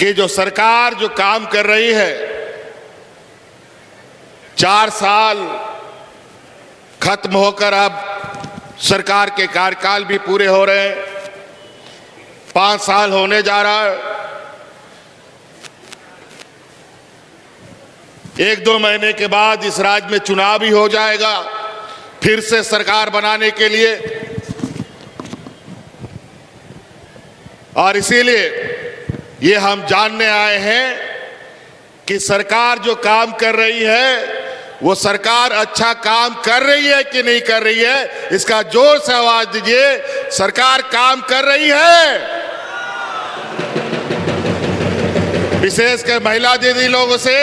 कि जो सरकार जो काम कर रही है, 4 साल खत्म होकर अब सरकार के कार्यकाल भी पूरे हो रहे हैं, 5 साल होने जा रहा है। 1-2 महीने के बाद इस राज्य में चुनाव भी हो जाएगा फिर से सरकार बनाने के लिए, और इसीलिए ये हम जानने आए हैं कि सरकार जो काम कर रही है वो सरकार अच्छा काम कर रही है कि नहीं कर रही है, इसका जोर से आवाज दीजिए। सरकार काम कर रही है। विशेषकर महिला दीदी लोगों से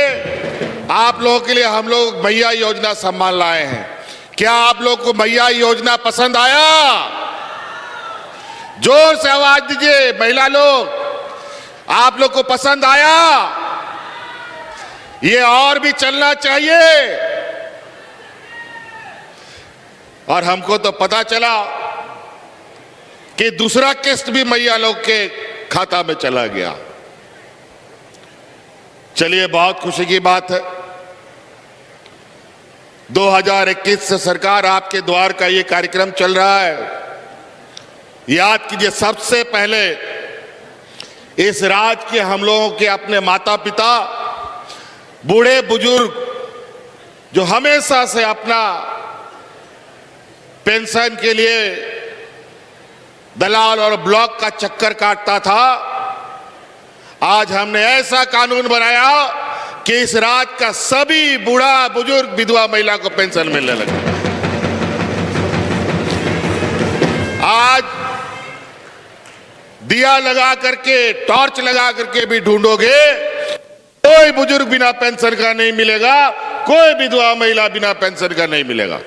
आप लोगों के लिए हम लोग मैया योजना सम्मान लाए हैं। क्या आप लोग को मैया योजना पसंद आया? जोर से आवाज दीजिए महिला लोग, आप लोग को पसंद आया? ये और भी चलना चाहिए। और हमको तो पता चला कि दूसरा किस्त भी मैया लोग के खाता में चला गया। चलिए, बहुत खुशी की बात है। 2021 से सरकार आपके द्वार का ये कार्यक्रम चल रहा है। याद कीजिए, सबसे पहले इस राज्य के हम लोगों के अपने माता पिता, बूढ़े बुजुर्ग जो हमेशा से अपना पेंशन के लिए दलाल और ब्लॉक का चक्कर काटता था, आज हमने ऐसा कानून बनाया कि इस राज्य का सभी बूढ़ा बुजुर्ग विधवा महिला को पेंशन मिलने लगे। आज दिया लगा करके, टॉर्च लगा करके भी ढूंढोगे, कोई बुजुर्ग बिना पेंशन का नहीं मिलेगा, कोई विधवा महिला बिना पेंशन का नहीं मिलेगा।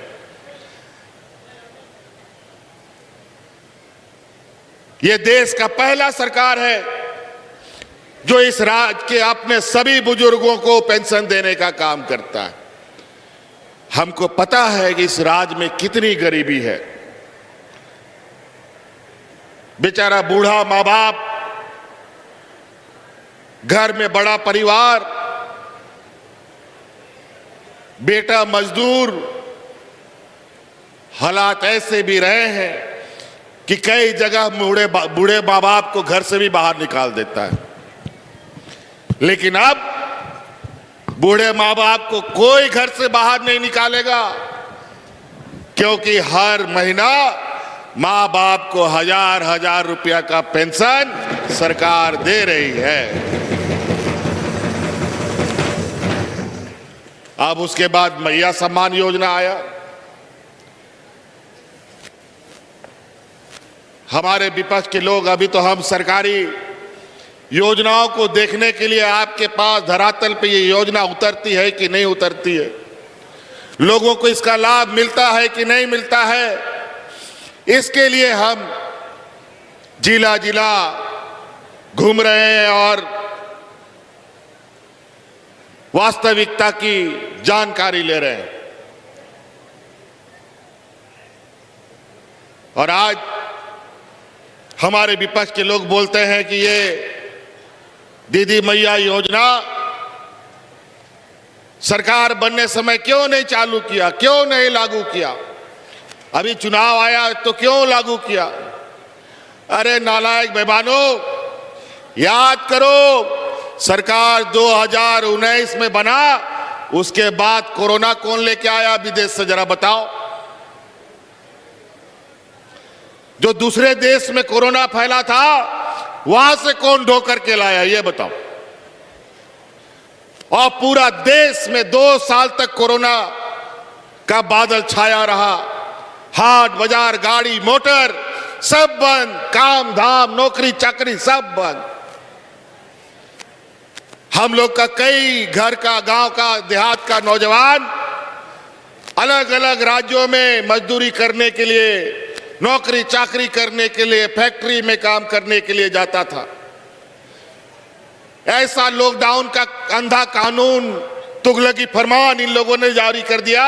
यह देश का पहला सरकार है जो इस राज्य के अपने सभी बुजुर्गों को पेंशन देने का काम करता है। हमको पता है कि इस राज्य में कितनी गरीबी है। बेचारा बूढ़ा माँ बाप, घर में बड़ा परिवार, बेटा मजदूर, हालात ऐसे भी रहे हैं कि कई जगह बूढ़े माँ बाप को घर से भी बाहर निकाल देता है। लेकिन अब बूढ़े माँ बाप को कोई घर से बाहर नहीं निकालेगा, क्योंकि हर महीना माँ बाप को 1000 रुपया का पेंशन सरकार दे रही है। अब उसके बाद मैया सम्मान योजना आया। हमारे विपक्ष के लोग, अभी तो हम सरकारी योजनाओं को देखने के लिए आपके पास धरातल पे ये योजना उतरती है कि नहीं उतरती है, लोगों को इसका लाभ मिलता है कि नहीं मिलता है, इसके लिए हम जिला जिला घूम रहे हैं और वास्तविकता की जानकारी ले रहे हैं। और आज हमारे विपक्ष के लोग बोलते हैं कि ये दीदी मैया योजना सरकार बनने समय क्यों नहीं चालू किया, क्यों नहीं लागू किया, अभी चुनाव आया तो क्यों लागू किया। अरे नालायक बेईमानों, याद करो, सरकार 2019 में बना, उसके बाद कोरोना कौन लेके आया विदेश से, जरा बताओ। जो दूसरे देश में कोरोना फैला था वहां से कौन ढो करके लाया, ये बताओ। और पूरा देश में 2 साल तक कोरोना का बादल छाया रहा। हाट बाजार, गाड़ी मोटर सब बंद, काम धाम नौकरी चाकरी सब बंद। हम लोग का कई घर का, गांव का, देहात का नौजवान अलग अलग राज्यों में मजदूरी करने के लिए, नौकरी चाकरी करने के लिए, फैक्ट्री में काम करने के लिए जाता था। ऐसा लॉकडाउन का अंधा कानून, तुगलकी फरमान इन लोगों ने जारी कर दिया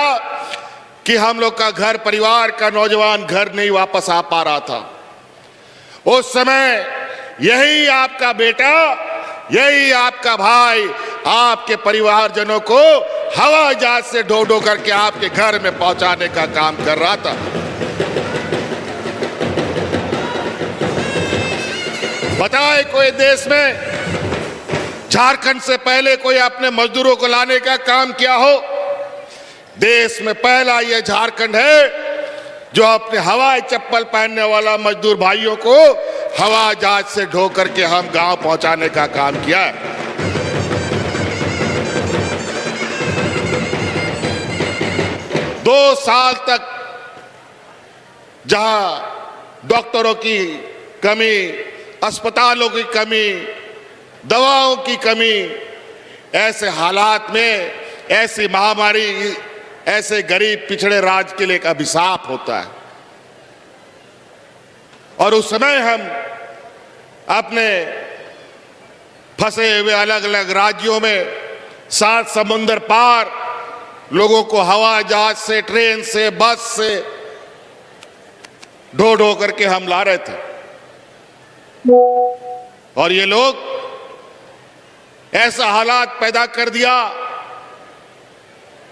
कि हम लोग का घर परिवार का नौजवान घर नहीं वापस आ पा रहा था। उस समय यही आपका बेटा यही आपका भाई आपके परिवारजनों को हवाई जहाज से ढो ढो करके आपके घर में पहुंचाने का काम कर रहा था। बताए कोई देश में झारखंड से पहले कोई अपने मजदूरों को लाने का काम किया हो? देश में पहला यह झारखंड है जो अपने हवाई चप्पल पहनने वाला मजदूर भाइयों को हवाई जहाज से ढो करके हम गांव पहुंचाने का काम किया है। दो साल तक जहां डॉक्टरों की कमी, अस्पतालों की कमी, दवाओं की कमी, ऐसे हालात में ऐसी महामारी ऐसे गरीब पिछड़े राज्य के लिए एक अभिशाप होता है। और उस समय हम अपने फंसे हुए अलग अलग राज्यों में 7 समुंदर पार लोगों को हवाई जहाज से, ट्रेन से, बस से ढो ढो करके हम ला रहे थे। और ये लोग ऐसा हालात पैदा कर दिया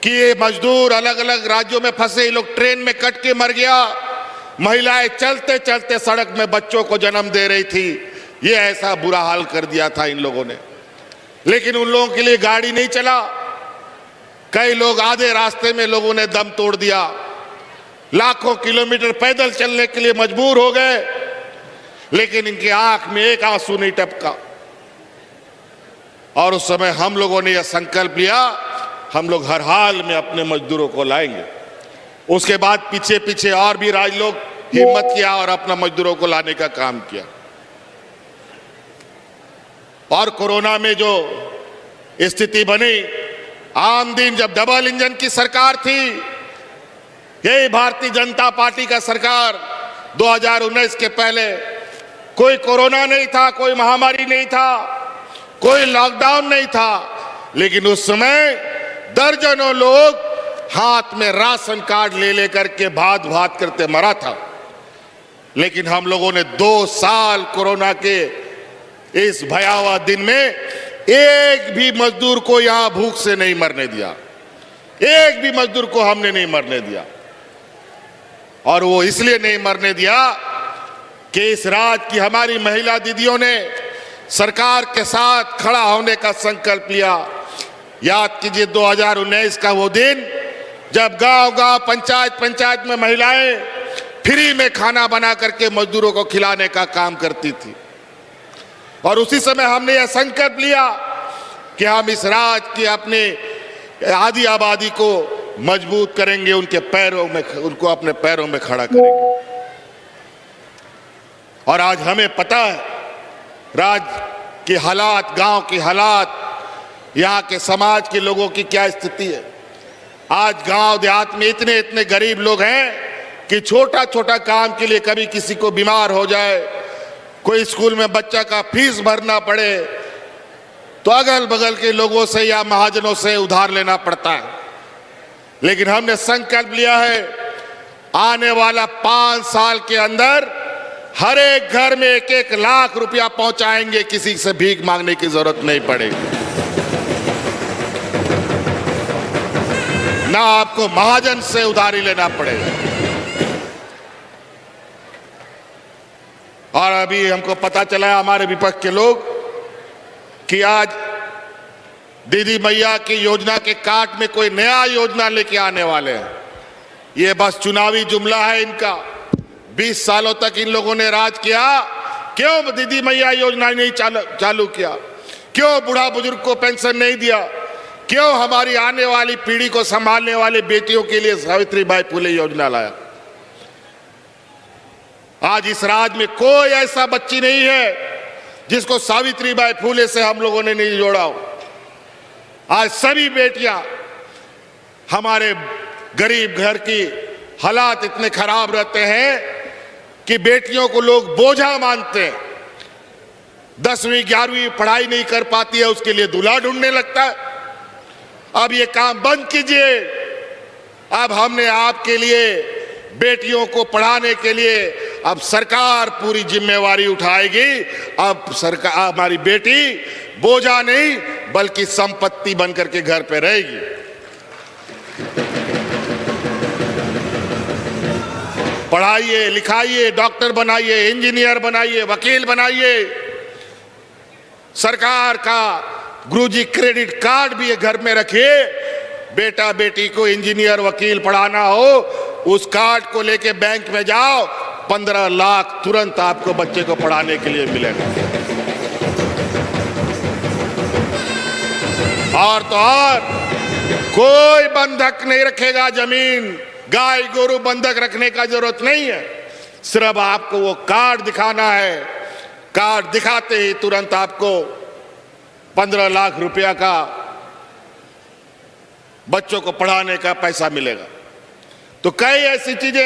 कि ये मजदूर अलग अलग राज्यों में फंसे, लोग ट्रेन में कट के मर गया। महिलाएं चलते चलते सड़क में बच्चों को जन्म दे रही थी। ये ऐसा बुरा हाल कर दिया था इन लोगों ने। लेकिन उन लोगों के लिए गाड़ी नहीं चला। कई लोग आधे रास्ते में लोगों ने दम तोड़ दिया। लाखों किलोमीटर पैदल चलने के लिए मजबूर हो गए, लेकिन इनकी आंख में एक आंसू नहीं टपका। और उस समय हम लोगों ने यह संकल्प लिया, हम लोग हर हाल में अपने मजदूरों को लाएंगे। उसके बाद पीछे पीछे और भी राज्य लोग हिम्मत किया और अपना मजदूरों को लाने का काम किया। और कोरोना में जो स्थिति बनी, आम दिन जब डबल इंजन की सरकार थी, यही भारतीय जनता पार्टी का सरकार 2019 के पहले कोई कोरोना नहीं था, कोई महामारी नहीं था, कोई लॉकडाउन नहीं था, लेकिन उस समय दर्जनों लोग हाथ में राशन कार्ड ले लेकर के भात भात करते मरा था। लेकिन हम लोगों ने 2 साल कोरोना के इस भयावह दिन में एक भी मजदूर को यहां भूख से नहीं मरने दिया। एक भी मजदूर को हमने नहीं मरने दिया। और वो इसलिए नहीं मरने दिया कि इस राज्य की हमारी महिला दीदियों ने सरकार के साथ खड़ा होने का संकल्प लिया। याद कीजिए 2019 का वो दिन जब गांव-गांव, पंचायत में महिलाएं फ्री में खाना बना करके मजदूरों को खिलाने का काम करती थी। और उसी समय हमने यह संकल्प लिया कि हम इस राज्य की अपने आधी आबादी को मजबूत करेंगे, उनको अपने पैरों में खड़ा करेंगे। और आज हमें पता है राज्य के हालात, गांव के हालात, यहाँ के समाज के लोगों की क्या स्थिति है। आज गांव देहात में इतने इतने गरीब लोग हैं कि छोटा छोटा काम के लिए कभी किसी को बीमार हो जाए, कोई स्कूल में बच्चा का फीस भरना पड़े, तो अगल बगल के लोगों से या महाजनों से उधार लेना पड़ता है। लेकिन हमने संकल्प लिया है, आने वाला 5 साल के अंदर हर एक घर में 1-1 लाख रुपया पहुंचाएंगे, किसी से भीख मांगने की जरूरत नहीं पड़ेगी। ना आपको महाजन से उधारी लेना पड़ेगा। और अभी हमको पता चला है हमारे विपक्ष के लोग कि आज दीदी मैया की योजना के काट में कोई नया योजना लेके आने वाले हैं। ये बस चुनावी जुमला है इनका। 20 सालों तक इन लोगों ने राज किया, क्यों दीदी मैया योजना नहीं चालू किया? क्यों बूढ़ा बुजुर्ग को पेंशन नहीं दिया? क्यों हमारी आने वाली पीढ़ी को संभालने वाली बेटियों के लिए सावित्रीबाई फुले योजना लाया? आज इस राज्य में कोई ऐसा बच्ची नहीं है जिसको सावित्रीबाई फुले से हम लोगों ने नहीं जोड़ा हो। आज सभी बेटियां, हमारे गरीब घर की हालात इतने खराब रहते हैं कि बेटियों को लोग बोझा मानते हैं। 10वीं 11वीं पढ़ाई नहीं कर पाती है, उसके लिए दूल्हा ढूंढने लगता है। अब ये काम बंद कीजिए। अब हमने आपके लिए, बेटियों को पढ़ाने के लिए अब सरकार पूरी जिम्मेवारी उठाएगी। अब सरकार, हमारी बेटी बोझा नहीं बल्कि संपत्ति बनकर के घर पे रहेगी। पढ़ाइए, लिखाइए, डॉक्टर बनाइए, इंजीनियर बनाइए, वकील बनाइए। सरकार का गुरुजी क्रेडिट कार्ड भी घर में रखिए। बेटा बेटी को इंजीनियर वकील पढ़ाना हो, उस कार्ड को लेके बैंक में जाओ, 15 लाख तुरंत आपको बच्चे को पढ़ाने के लिए मिलेगा। और तो और कोई बंधक नहीं रखेगा जमीन, गाय गोरू बंधक रखने का जरूरत नहीं है। सिर्फ आपको वो कार्ड दिखाना है, कार्ड दिखाते ही तुरंत आपको 15 लाख रुपया का बच्चों को पढ़ाने का पैसा मिलेगा। तो कई ऐसी चीजें